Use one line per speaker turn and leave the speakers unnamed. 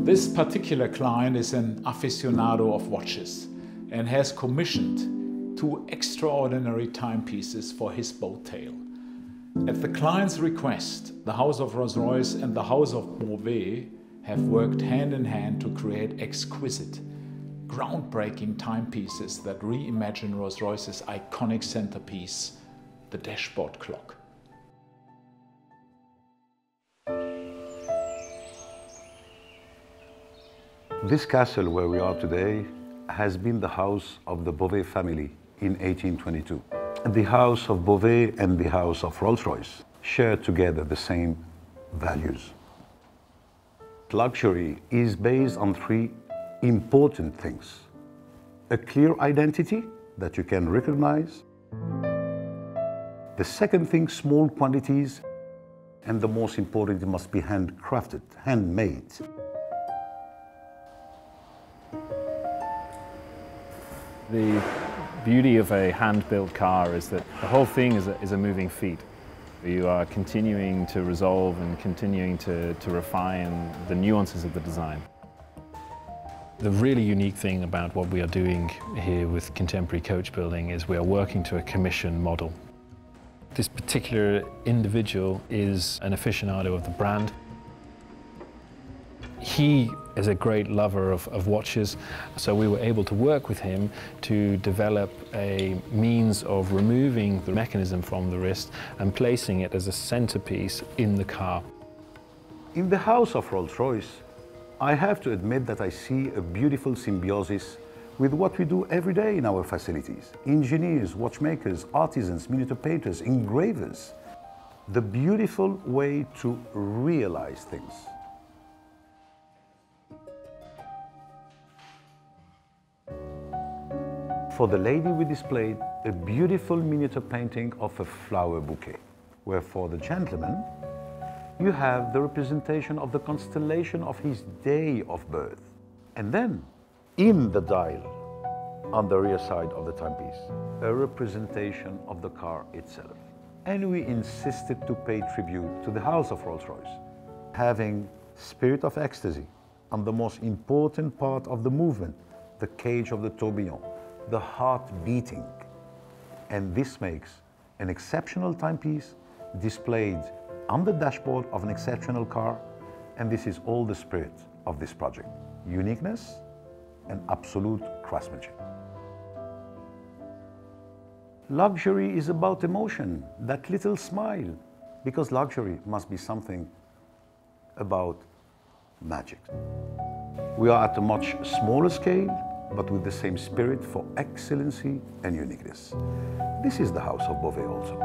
This particular client is an aficionado of watches and has commissioned two extraordinary timepieces for his boat tail. At the client's request, the House of Rolls-Royce and the House of BOVET have worked hand in hand to create exquisite, groundbreaking timepieces that reimagine Rolls-Royce's iconic centerpiece, the dashboard clock.
This castle where we are today has been the house of the Bovet family in 1822. The house of Bovet and the house of Rolls-Royce share together the same values. Luxury is based on three important things: a clear identity that you can recognize, the second thing, small quantities, and the most important, it must be handcrafted, handmade.
The beauty of a hand-built car is that the whole thing is a moving feat. You are continuing to resolve and continuing to refine the nuances of the design.
The really unique thing about what we are doing here with contemporary coach building is we are working to a commission model. This particular individual is an aficionado of the brand. He is a great lover of watches, so we were able to work with him to develop a means of removing the mechanism from the wrist and placing it as a centerpiece in the car.
In the house of Rolls-Royce, I have to admit that I see a beautiful symbiosis with what we do every day in our facilities. Engineers, watchmakers, artisans, miniature painters, engravers. The beautiful way to realize things. For the lady, we displayed a beautiful miniature painting of a flower bouquet, where for the gentleman, you have the representation of the constellation of his day of birth. And then, in the dial, on the rear side of the timepiece, a representation of the car itself. And we insisted to pay tribute to the house of Rolls-Royce, having spirit of ecstasy on the most important part of the movement, the cage of the tourbillon, the heart beating. And this makes an exceptional timepiece displayed on the dashboard of an exceptional car, and this is all the spirit of this project. Uniqueness and absolute craftsmanship. Luxury is about emotion, that little smile, because luxury must be something about magic. We are at a much smaller scale, but with the same spirit for excellency and uniqueness. This is the house of Bovet also.